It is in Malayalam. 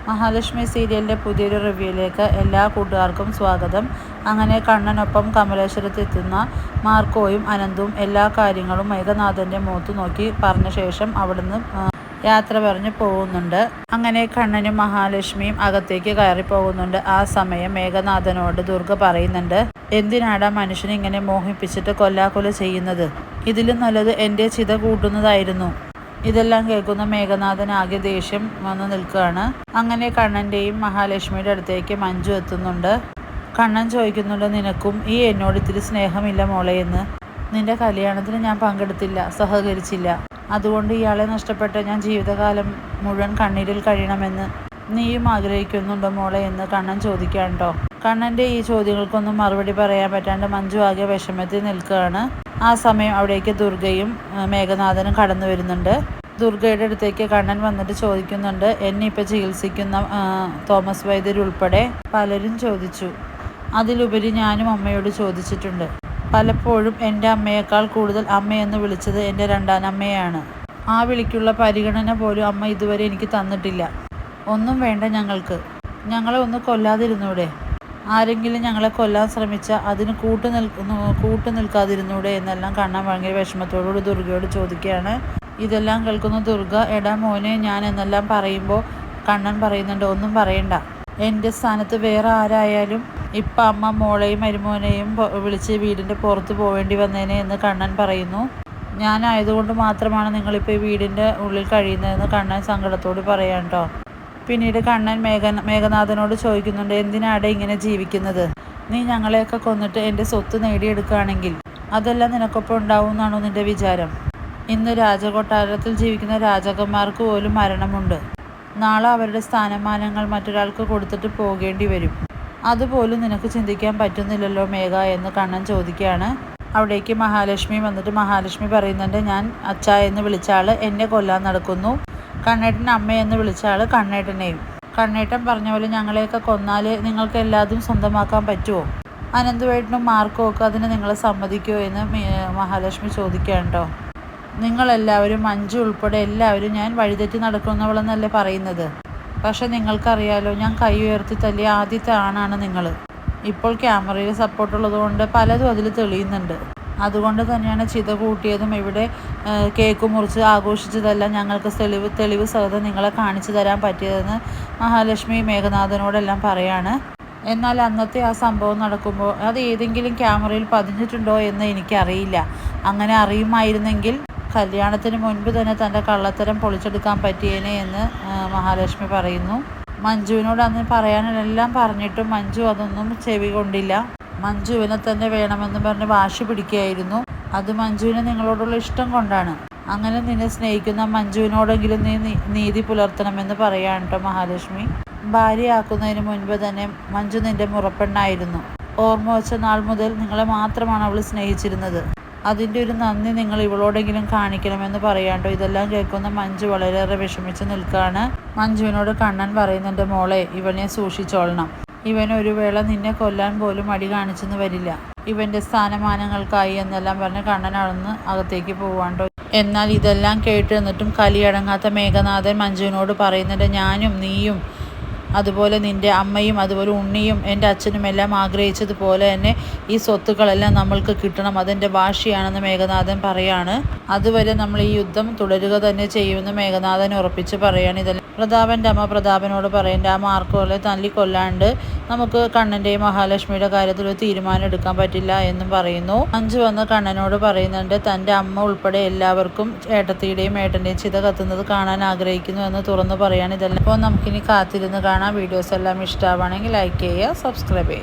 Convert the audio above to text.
മഹാലക്ഷ്മി സീരിയലിൻ്റെ പുതിയൊരു റിവ്യൂയിലേക്ക് എല്ലാ കൂട്ടുകാർക്കും സ്വാഗതം. അങ്ങനെ കണ്ണനൊപ്പം കമലേശ്വരത്തെത്തുന്ന മാർക്കോയും അനന്തവും എല്ലാ കാര്യങ്ങളും മേഘനാഥൻ്റെ മുഖത്ത് നോക്കി പറഞ്ഞ ശേഷം അവിടുന്ന് യാത്ര പറഞ്ഞ് പോകുന്നുണ്ട്. അങ്ങനെ കണ്ണനും മഹാലക്ഷ്മിയും അകത്തേക്ക് കയറി പോകുന്നുണ്ട്. ആ സമയം മേഘനാഥനോട് ദുർഗ പറയുന്നുണ്ട്, എന്തിനാടാ മനുഷ്യനെ ഇങ്ങനെ മോഹിപ്പിച്ചിട്ട് കൊല്ലാക്കൊല ചെയ്യുന്നത്? ഇതിലും നല്ലത് എൻ്റെ ചിത കൂട്ടുന്നതായിരുന്നു. ഇതെല്ലാം കേൾക്കുന്ന മേഘനാഥൻ ആകെ ദേഷ്യം വന്ന് നിൽക്കുകയാണ്. അങ്ങനെ കണ്ണൻ്റെയും മഹാലക്ഷ്മിയുടെ അടുത്തേക്ക് മഞ്ജു എത്തുന്നുണ്ട്. കണ്ണൻ ചോദിക്കുന്നുണ്ട്, നിനക്കും ഈ എന്നോട് ഇത്തിരി സ്നേഹമില്ല മോളെ എന്ന്? നിന്റെ കല്യാണത്തിന് ഞാൻ പങ്കെടുത്തില്ല, സഹകരിച്ചില്ല. അതുകൊണ്ട് ഇയാളെ നഷ്ടപ്പെട്ട ഞാൻ ജീവിതകാലം മുഴുവൻ കണ്ണീരിൽ കഴിയണമെന്ന് നീയും ആഗ്രഹിക്കുന്നുണ്ടോ മോളെ എന്ന് കണ്ണൻ ചോദിക്കുകയാണ് കേട്ടോ. കണ്ണൻ്റെ ഈ ചോദ്യങ്ങൾക്കൊന്നും മറുപടി പറയാൻ പറ്റാണ്ട് മഞ്ജു ആകെ വിഷമത്തിൽ നിൽക്കുകയാണ്. ആ സമയം അവിടേക്ക് ദുർഗയും മേഘനാഥനും കടന്നു വരുന്നുണ്ട്. ദുർഗയുടെ അടുത്തേക്ക് കണ്ണൻ വന്നിട്ട് ചോദിക്കുന്നുണ്ട്, എന്നെ ഇപ്പോൾ ചികിത്സിക്കുന്ന തോമസ് വൈദ്യരുൾപ്പെടെ പലരും ചോദിച്ചു. അതിലുപരി ഞാനും അമ്മയോട് ചോദിച്ചിട്ടുണ്ട്. പലപ്പോഴും എൻ്റെ അമ്മയേക്കാൾ കൂടുതൽ അമ്മയെന്ന് വിളിച്ചത് എൻ്റെ രണ്ടാനമ്മയാണ്. ആ വിളിക്കുള്ള പരിഗണന പോലും അമ്മ ഇതുവരെ എനിക്ക് തന്നിട്ടില്ല. ഒന്നും വേണ്ട ഞങ്ങൾക്ക്. ഞങ്ങളെ ഒന്ന് കൊല്ലാതിരുന്നൂടെ? ആരെങ്കിലും ഞങ്ങളെ കൊല്ലാൻ ശ്രമിച്ചാൽ അതിന് കൂട്ടു നിൽക്കാതിരുന്നൂടെ എന്നെല്ലാം കണ്ണൻ ഭയങ്കര വിഷമത്തോടുകൂടി ദുർഗയോട് ചോദിക്കുകയാണ്. ഇതെല്ലാം കേൾക്കുന്ന ദുർഗ, എടാ മോനെ ഞാൻ എന്നെല്ലാം പറയുമ്പോൾ കണ്ണൻ പറയുന്നുണ്ട്, ഒന്നും പറയണ്ട. എൻ്റെ സ്ഥാനത്ത് വേറെ ആരായാലും ഇപ്പം അമ്മ മോളെയും മരുമോനെയും വിളിച്ച് വീടിൻ്റെ പുറത്ത് പോവേണ്ടി വന്നേനെ എന്ന് കണ്ണൻ പറയുന്നു. ഞാനായതുകൊണ്ട് മാത്രമാണ് നിങ്ങളിപ്പോൾ ഈ വീടിൻ്റെ ഉള്ളിൽ കഴിയുന്നതെന്ന് കണ്ണൻ സങ്കടത്തോട് പറയാം കേട്ടോ. പിന്നീട് കണ്ണൻ മേഘനാഥനോട് ചോദിക്കുന്നുണ്ട്, എന്തിനാടെ ഇങ്ങനെ ജീവിക്കുന്നത്? നീ ഞങ്ങളെയൊക്കെ കൊന്നിട്ട് എൻ്റെ സ്വത്ത് നേടിയെടുക്കുകയാണെങ്കിൽ അതെല്ലാം നിനക്കൊപ്പം ഉണ്ടാവും എന്നാണോ നിൻ്റെ വിചാരം? ഇന്ന് രാജകൊട്ടാരത്തിൽ ജീവിക്കുന്ന രാജകുമാർക്ക് പോലും മരണമുണ്ട്. നാളെ അവരുടെ സ്ഥാനമാനങ്ങൾ മറ്റൊരാൾക്ക് കൊടുത്തിട്ട് പോകേണ്ടി വരും. അതുപോലും നിനക്ക് ചിന്തിക്കാൻ പറ്റുന്നില്ലല്ലോ മേഘ എന്ന് കണ്ണൻ ചോദിക്കുകയാണ്. അവിടേക്ക് മഹാലക്ഷ്മി വന്നിട്ട് മഹാലക്ഷ്മി പറയുന്നുണ്ട്, ഞാൻ അച്ഛ എന്ന് വിളിച്ച ആൾ എന്നെ കൊല്ലാൻ നടക്കുന്നു. കണ്ണേട്ടൻ അമ്മയെന്ന് വിളിച്ച ആൾ കണ്ണേട്ടനെയും. കണ്ണേട്ടൻ പറഞ്ഞ പോലെ ഞങ്ങളെയൊക്കെ കൊന്നാൽ നിങ്ങൾക്ക് എല്ലാതും സ്വന്തമാക്കാൻ പറ്റുമോ? അനന്തുവേട്ടനും മാർക്കും ഒക്കെ അതിന് നിങ്ങളെ സമ്മതിക്കുമോ എന്ന് മഹാലക്ഷ്മി ചോദിക്കുകയാണ് കേട്ടോ. നിങ്ങളെല്ലാവരും മഞ്ജു ഉൾപ്പെടെ എല്ലാവരും ഞാൻ വഴിതെറ്റി നടക്കുന്നവളെന്നല്ലേ പറയുന്നത്. പക്ഷെ നിങ്ങൾക്കറിയാലോ, ഞാൻ കൈ ഉയർത്തി തല്ലിയ ആദ്യത്തെ ആണാണ് നിങ്ങൾ. ഇപ്പോൾ ക്യാമറയിൽ സപ്പോർട്ടുള്ളത് കൊണ്ട് പലതും അതിൽ തെളിയുന്നുണ്ട്. അതുകൊണ്ട് തന്നെയാണ് ചിത കൂട്ടിയതും ഇവിടെ കേക്ക് മുറിച്ച് ആഘോഷിച്ചതെല്ലാം ഞങ്ങൾക്ക് തെളിവ് സഹിതം നിങ്ങളെ കാണിച്ചു തരാൻ പറ്റിയതെന്ന് മഹാലക്ഷ്മി മേഘനാഥനോടെല്ലാം പറയാണ്. എന്നാൽ അന്നത്തെ ആ സംഭവം നടക്കുമ്പോൾ അത് ഏതെങ്കിലും ക്യാമറയിൽ പതിഞ്ഞിട്ടുണ്ടോ എന്ന് എനിക്കറിയില്ല. അങ്ങനെ അറിയുമായിരുന്നെങ്കിൽ കല്യാണത്തിന് മുൻപ് തന്നെ തൻ്റെ കള്ളത്തരം പൊളിച്ചെടുക്കാൻ പറ്റിയേനെ എന്ന് മഹാലക്ഷ്മി പറയുന്നു. മഞ്ജുവിനോട് അന്ന് പറയാനെല്ലാം പറഞ്ഞിട്ടും മഞ്ജു അതൊന്നും ചെവി കൊണ്ടില്ല. മഞ്ജുവിനെ തന്നെ വേണമെന്ന് പറഞ്ഞ് വാശി പിടിക്കുകയായിരുന്നു. അത് മഞ്ജുവിന് നിങ്ങളോടുള്ള ഇഷ്ടം കൊണ്ടാണ്. അങ്ങനെ നിന്നെ സ്നേഹിക്കുന്ന മഞ്ജുവിനോടെങ്കിലും നീ നീതി പുലർത്തണമെന്ന് പറയാണ് കേട്ടോ മഹാലക്ഷ്മി. ഭാര്യയാക്കുന്നതിന് മുൻപ് തന്നെ മഞ്ജു നിൻ്റെ മുറപ്പെണ്ണായിരുന്നു. ഓർമ്മ വെച്ച നാൾ മുതൽ നിങ്ങളെ മാത്രമാണ് അവൾ സ്നേഹിച്ചിരുന്നത്. അതിൻ്റെ ഒരു നന്ദി നിങ്ങൾ ഇവളോടെങ്കിലും കാണിക്കണമെന്ന് പറയാണ്ടോ. ഇതെല്ലാം കേൾക്കുന്ന മഞ്ജു വളരെയേറെ വിഷമിച്ച് നിൽക്കുകയാണ്. മഞ്ജുവിനോട് കണ്ണൻ പറയുന്നുണ്ട്, മോളെ ഇവനെ സൂക്ഷിച്ചോളണം. ഇവൻ ഒരു വേള നിന്നെ കൊല്ലാൻ പോലും മടി കാണിച്ചെന്ന് വരില്ല. ഇവൻ്റെ സ്ഥാനമാനങ്ങൾക്കായി എന്നെല്ലാം പറഞ്ഞ് കണ്ണൻ അവിടുന്ന് അകത്തേക്ക് പോവാണ്ടോ. എന്നാൽ ഇതെല്ലാം കേട്ട് നിന്നിട്ടും കലിയടങ്ങാത്ത മേഘനാഥൻ മഞ്ജുവിനോട് പറയുന്നുണ്ട്, ഞാനും നീയും അതുപോലെ നിൻ്റെ അമ്മയും അതുപോലെ ഉണ്ണിയും എൻ്റെ അച്ഛനും എല്ലാം ആഗ്രഹിച്ചതുപോലെ തന്നെ ഈ സ്വത്തുക്കളെല്ലാം നമ്മൾക്ക് കിട്ടണം. അതെൻ്റെ വാശിയാണെന്ന് മേഘനാഥൻ പറയാണ്. അതുവരെ നമ്മൾ ഈ യുദ്ധം തുടരുക തന്നെ ചെയ്യുമെന്ന് മേഘനാഥൻ ഉറപ്പിച്ച് പറയാണ്. ഇതെല്ലാം പ്രതാപൻ്റെ അമ്മ പ്രതാപനോട് പറയേണ്ട ആ മാർക്കോലെ തല്ലിക്കൊല്ലാണ്ട് നമുക്ക് കണ്ണൻ്റെയും മഹാലക്ഷ്മിയുടെ കാര്യത്തിൽ ഒരു തീരുമാനം എടുക്കാൻ പറ്റില്ല എന്നും പറയുന്നു. മഞ്ജു വന്ന് കണ്ണനോട് പറയുന്നുണ്ട്, തൻ്റെ അമ്മ ഉൾപ്പെടെ എല്ലാവർക്കും ഏട്ടത്തിയുടെയും ഏട്ടൻ്റെയും ചിത കത്തുന്നത് കാണാൻ ആഗ്രഹിക്കുന്നു എന്ന് തുറന്നു പറയാണ്. ഇതെല്ലാം ഇപ്പോൾ നമുക്കിനി കാത്തിരുന്ന് കാണാം. വീഡിയോസ് എല്ലാം ഇഷ്ടമാണെങ്കിൽ ലൈക്ക് ചെയ്യുക, സബ്സ്ക്രൈബ് ചെയ്യുക.